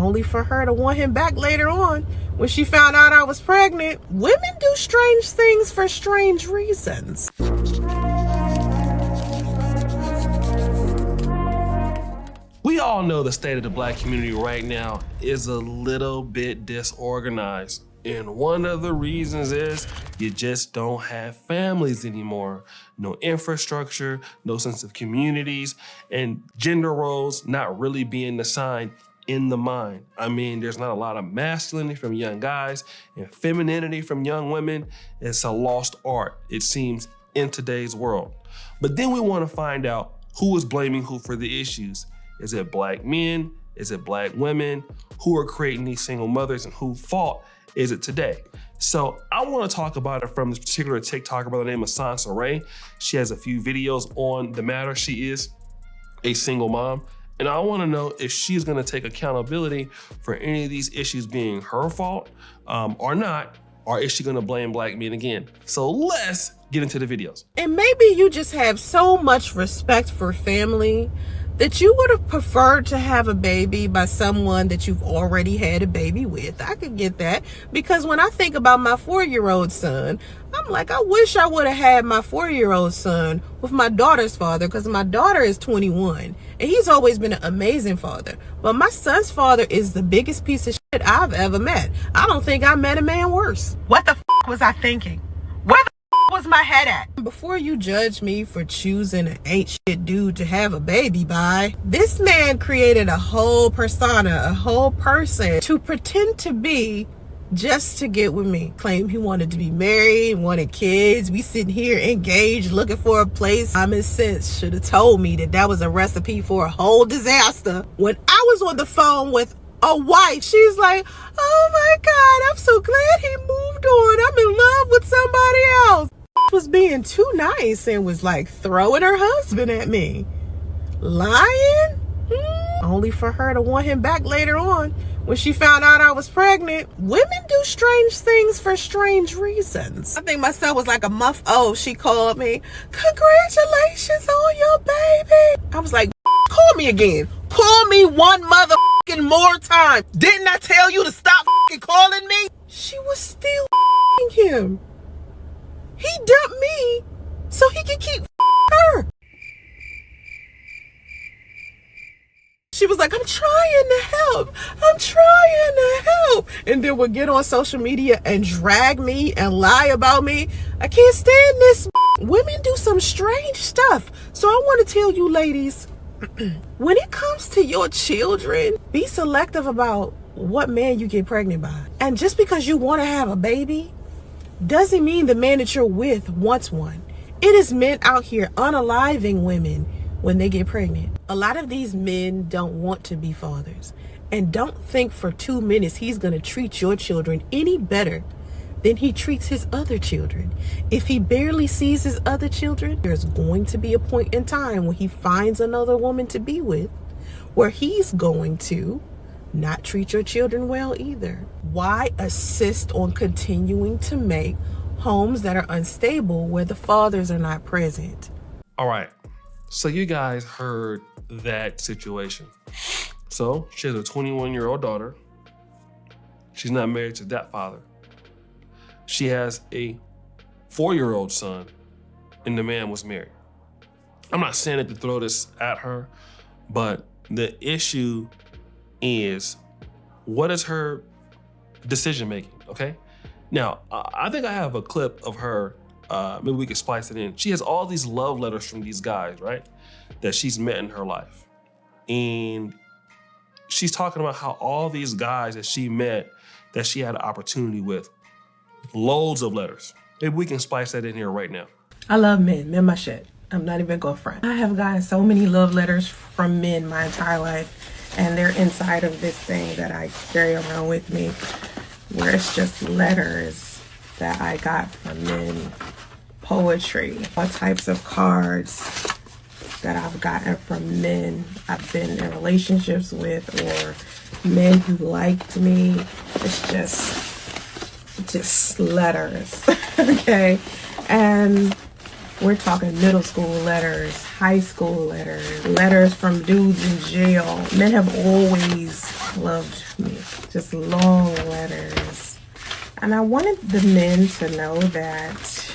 only for her to want him back later on when she found out I was pregnant. Women do strange things for strange reasons. We all know the state of the Black community right now is a little bit disorganized. And one of the reasons is you just don't have families anymore. No infrastructure, no sense of communities, and gender roles not really being assigned in the mind. I mean, there's not a lot of masculinity from young guys and femininity from young women. It's a lost art, it seems, in today's world. But then we want to find out who is blaming who for the issues. Is it Black men? Is it Black women? Who are creating these single mothers, and whose fault is it today? So I want to talk about it from this particular TikToker by the name of Sansa Ray. She has a few videos on the matter. She is a single mom, and I want to know if she's going to take accountability for any of these issues being her fault or not, or is she going to blame Black men again? So let's get into the videos. And maybe you just have so much respect for family that you would have preferred to have a baby by someone that you've already had a baby with. I could get that, because when I think about my 4-year-old son, I'm like, I wish I would have had my 4-year-old son with my daughter's father, because my daughter is 21 and he's always been an amazing father. But my son's father is the biggest piece of shit I've ever met. I don't think I met a man worse. What the was I thinking? Where the was my head at? Before you judge me for choosing an ain't shit dude to have a baby by, this man created a whole persona, a whole person to pretend to be just to get with me. Claimed he wanted to be married, wanted kids. We sitting here engaged, looking for a place. Common sense should have told me that that was a recipe for a whole disaster. When I was on the phone with a wife, she's like, oh my God, I'm so glad he moved on. I'm in love with somebody else. Was being too nice and was like throwing her husband at me. Lying? Only for her to want him back later on when she found out I was pregnant. Women do strange things for strange reasons. I think my son was like a month old. She called me, congratulations on your baby. I was like, call me again. Call me one motherfucking more time. Didn't I tell you to stop calling me? She was still him. He dumped me so he could keep her. She was like, I'm trying to help. I'm trying to help. And then would get on social media and drag me and lie about me. I can't stand this. Women do some strange stuff. So I want to tell you ladies, when it comes to your children, be selective about what man you get pregnant by. And just because you want to have a baby doesn't mean the man that you're with wants one. It is men out here unaliving women when they get pregnant. A lot of these men don't want to be fathers, and don't think for 2 minutes he's going to treat your children any better than he treats his other children. If he barely sees his other children, there's going to be a point in time when he finds another woman to be with where he's going to not treat your children well either. Why assist on continuing to make homes that are unstable where the fathers are not present? All right, so you guys heard that situation. So she has a 21-year-old daughter. She's not married to that father. She has a 4-year-old son, and the man was married. I'm not saying it to throw this at her, but the issue is, what is her decision making? Okay, now I think I have a clip of her. Maybe we could splice it in. She has all these love letters from these guys, right, that she's met in her life, and she's talking about how all these guys that she met, that she had an opportunity with, loads of letters. Maybe we can splice that in here right now. I love men. Men my shit. I'm not even going front. I have gotten so many love letters from men my entire life, and they're inside of this thing that I carry around with me, where it's just letters that I got from men, poetry, all types of cards that I've gotten from men I've been in relationships with, or men who liked me. It's just letters, okay? And we're talking middle school letters, high school letters, letters from dudes in jail. Men have always loved me. Just long letters. And I wanted the men to know that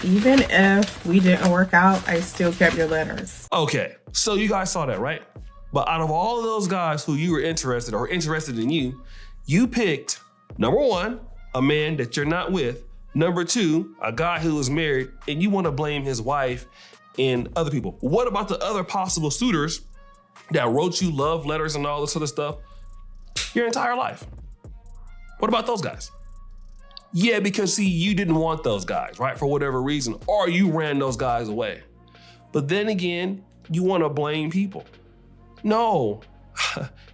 even if we didn't work out, I still kept your letters. Okay, so you guys saw that, right? But out of all of those guys who you were interested or interested in you picked, number one, a man that you're not with. Number two, a guy who is married, and you want to blame his wife and other people. What about the other possible suitors that wrote you love letters and all this other stuff your entire life? What about those guys? Yeah, because see, you didn't want those guys, right? For whatever reason, or you ran those guys away. But then again, you want to blame people. No,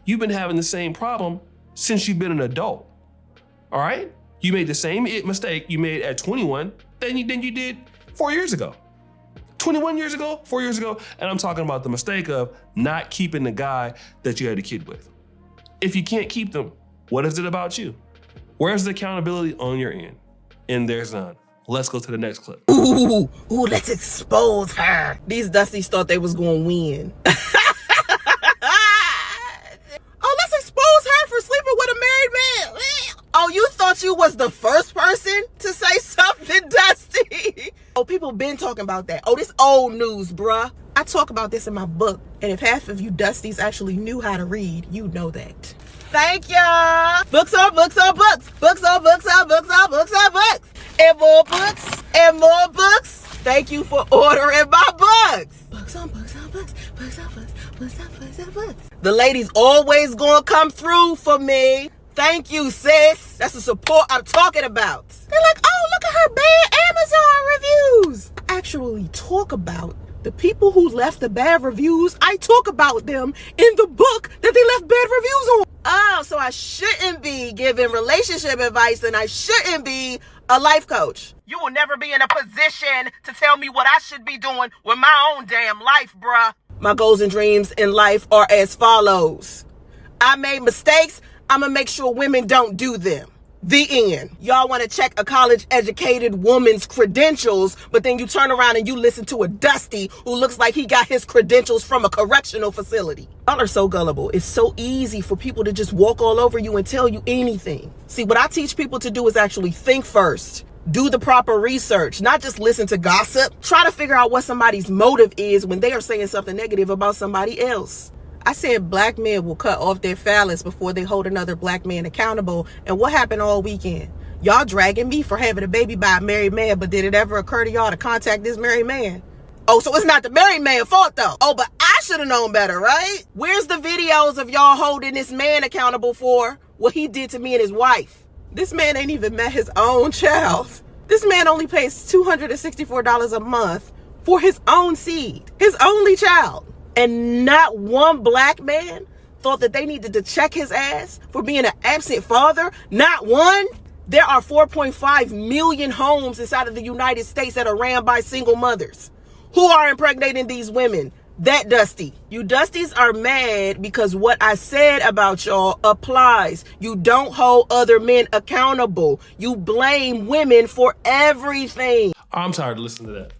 you've been having the same problem since you've been an adult, all right? You made the same mistake you made at 21 than you did 4 years ago. 21 years ago, 4 years ago, and I'm talking about the mistake of not keeping the guy that you had a kid with. If you can't keep them, what is it about you? Where's the accountability on your end? And there's none. Let's go to the next clip. Ooh, let's expose her. These Dusties thought they was gonna win. Oh, let's expose her for sleeping with a married man. Oh, you thought you was the first person to say something, Dusty? Oh, people been talking about that. Oh, this old news, bruh. I talk about this in my book, and if half of you Dusties actually knew how to read, you'd know that. Thank ya. Books on books on books. Books on books on books on books on books. And more books and more books. Thank you for ordering my books. Books on books on books. Books on books. Books on books on books. The ladies always gonna come through for me. Thank you, sis. That's the support I'm talking about. They're like, oh, look at her bad Amazon reviews. I actually talk about the people who left the bad reviews. I talk about them in the book that they left bad reviews on. Oh, so I shouldn't be giving relationship advice and I shouldn't be a life coach. You will never be in a position to tell me what I should be doing with my own damn life, bruh. My goals and dreams in life are as follows. I made mistakes. I'm gonna make sure women don't do them. The end. Y'all want to check a college-educated woman's credentials, but then you turn around and you listen to a Dusty who looks like he got his credentials from a correctional facility. Y'all are so gullible. It's so easy for people to just walk all over you and tell you anything. See, what I teach people to do is actually think first. Do the proper research, not just listen to gossip. Try to figure out what somebody's motive is when they are saying something negative about somebody else. I said black men will cut off their phallus before they hold another black man accountable. And what happened all weekend? Y'all dragging me for having a baby by a married man, but did it ever occur to y'all to contact this married man? Oh, so it's not the married man's fault though. Oh, but I should have known better, right? Where's the videos of y'all holding this man accountable for what he did to me and his wife? This man ain't even met his own child. This man only pays $264 a month for his own seed, his only child. And not one black man thought that they needed to check his ass for being an absent father. Not one. There are 4.5 million homes inside of the United States that are ran by single mothers. Who are impregnating these women? That Dusty. You Dusties are mad because what I said about y'all applies. You don't hold other men accountable. You blame women for everything. I'm tired of listening to that.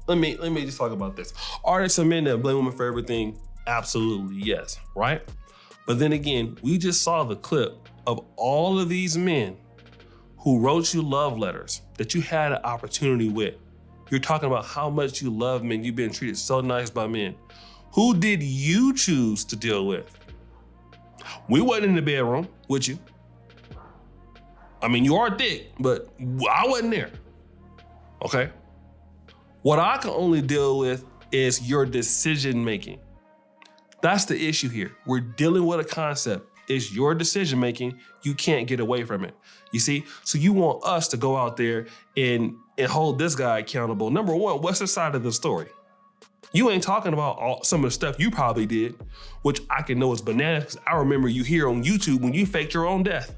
Let me just talk about this. Are there some men that blame women for everything? Absolutely, yes, right? But then again, we just saw the clip of all of these men who wrote you love letters that you had an opportunity with. You're talking about how much you love men. You've been treated so nice by men. Who did you choose to deal with? We wasn't in the bedroom with you. I mean, you are thick, but I wasn't there, okay? What I can only deal with is your decision making. That's the issue here. We're dealing with a concept. It's your decision making. You can't get away from it. You see? So you want us to go out there and hold this guy accountable. Number one, what's the side of the story? You ain't talking about some of the stuff you probably did, which I can know is bananas because I remember you here on YouTube when you faked your own death.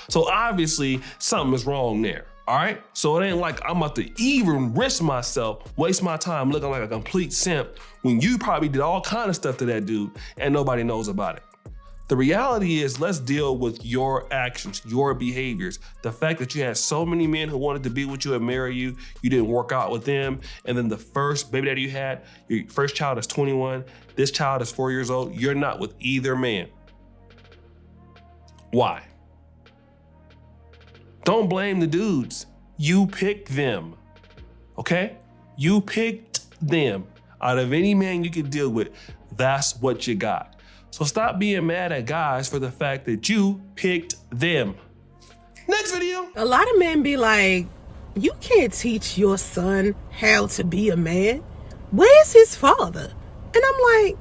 So obviously something is wrong there. All right, so it ain't like I'm about to even risk myself, waste my time looking like a complete simp when you probably did all kind of stuff to that dude and nobody knows about it. The reality is, let's deal with your actions, your behaviors. The fact that you had so many men who wanted to be with you and marry you, you didn't work out with them. And then the first baby daddy you had, your first child is 21, this child is 4 years old. You're not with either man. Why? Don't blame the dudes. You picked them, okay? You picked them. Out of any man you could deal with, that's what you got. So stop being mad at guys for the fact that you picked them. Next video. A lot of men be like, you can't teach your son how to be a man. Where's his father? And I'm like,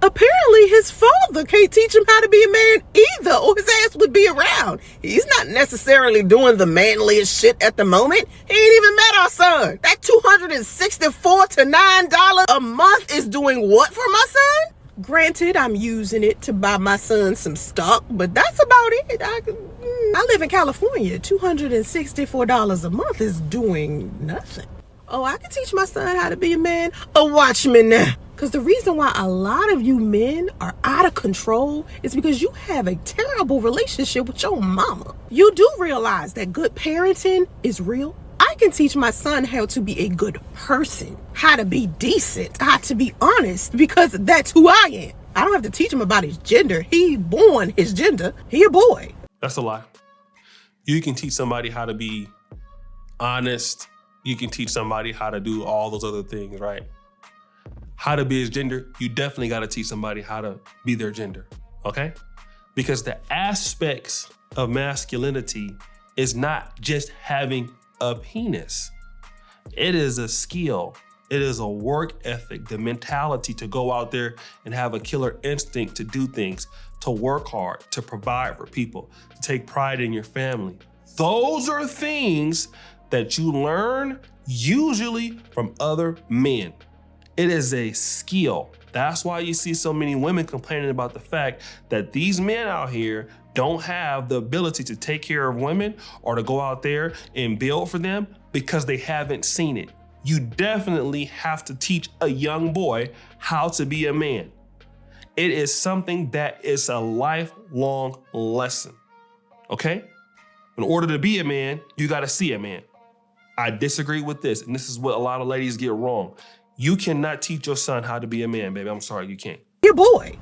apparently his father can't teach him how to be a man either, or his ass would be around. He's not necessarily doing the manliest shit at the moment. He ain't even met our son. That $264 to $9 a month is doing what for my son? Granted, I'm using it to buy my son some stock, but that's about it. I live in California. $264 a month is doing nothing. Oh, I can teach my son how to be a man? Oh, watch me now. Because the reason why a lot of you men are out of control is because you have a terrible relationship with your mama. You do realize that good parenting is real. I can teach my son how to be a good person, how to be decent, how to be honest, because that's who I am. I don't have to teach him about his gender. He born his gender. He a boy. That's a lie. You can teach somebody how to be honest. You can teach somebody how to do all those other things, right? How to be his gender, you definitely got to teach somebody how to be their gender, okay? Because the aspects of masculinity is not just having a penis. It is a skill. It is a work ethic, the mentality to go out there and have a killer instinct to do things, to work hard, to provide for people, to take pride in your family. Those are things that you learn usually from other men. It is a skill. That's why you see so many women complaining about the fact that these men out here don't have the ability to take care of women or to go out there and build for them because they haven't seen it. You definitely have to teach a young boy how to be a man. It is something that is a lifelong lesson, okay? In order to be a man, you gotta see a man. I disagree with this, and this is what a lot of ladies get wrong. You cannot teach your son how to be a man, baby. I'm sorry, you can't. Your boy.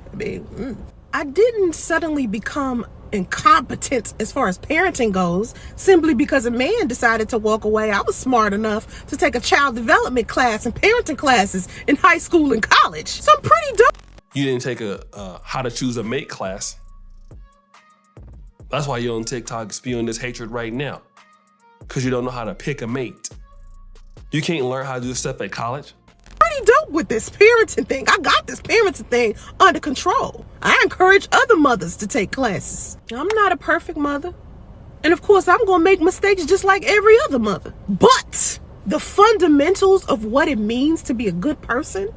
I didn't suddenly become incompetent as far as parenting goes simply because a man decided to walk away. I was smart enough to take a child development class and parenting classes in high school and college. So I'm pretty dope. You didn't take a how to choose a mate class. That's why you're on TikTok spewing this hatred right now, because you don't know how to pick a mate. You can't learn how to do this stuff at college. Pretty dope with this parenting thing. I got this parenting thing under control. I encourage other mothers to take classes. I'm not a perfect mother. And of course, I'm going to make mistakes just like every other mother. But the fundamentals of what it means to be a good person,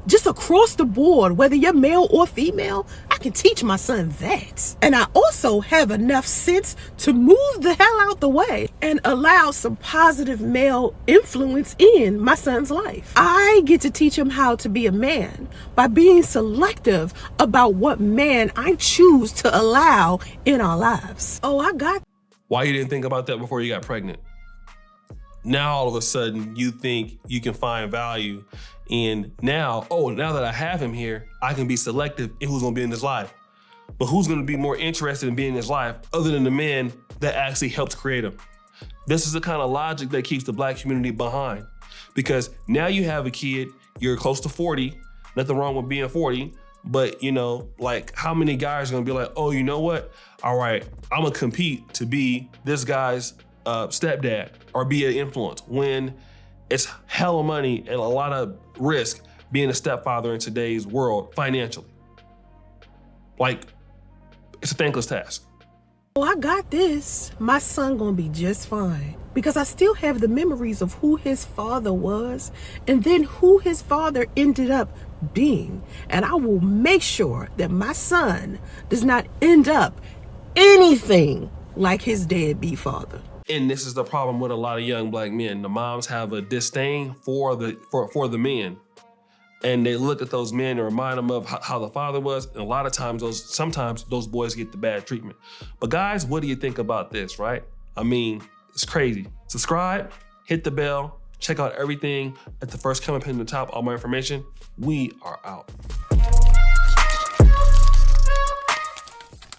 just across the board, whether you're male or female, I can teach my son that. And I also have enough sense to move the hell out the way and allow some positive male influence in my son's life. I get to teach him how to be a man by being selective about what man I choose to allow in our lives. Oh, I got. Why you didn't think about that before you got pregnant? Now all of a sudden you think you can find value in now that I have him here, I can be selective in who's gonna be in his life. But who's gonna be more interested in being in his life other than the man that actually helped create him? This is the kind of logic that keeps the Black community behind. Because now you have a kid, you're close to 40, nothing wrong with being 40, but like how many guys are gonna be like, oh, you know what? All right, I'm gonna compete to be this guy's stepdad or be an influence when it's hella money and a lot of risk being a stepfather in today's world financially. Like, it's a thankless task. Oh, I got this. My son gonna be just fine because I still have the memories of who his father was and then who his father ended up being. And I will make sure that my son does not end up anything like his deadbeat father. And this is the problem with a lot of young Black men. The moms have a disdain for the men. and they look at those men and remind them of how the father was. And a lot of times, sometimes those boys get the bad treatment. But guys, what do you think about this, right? I mean, it's crazy. Subscribe, hit the bell, check out everything at the first comment pin at the top, all my information. We are out.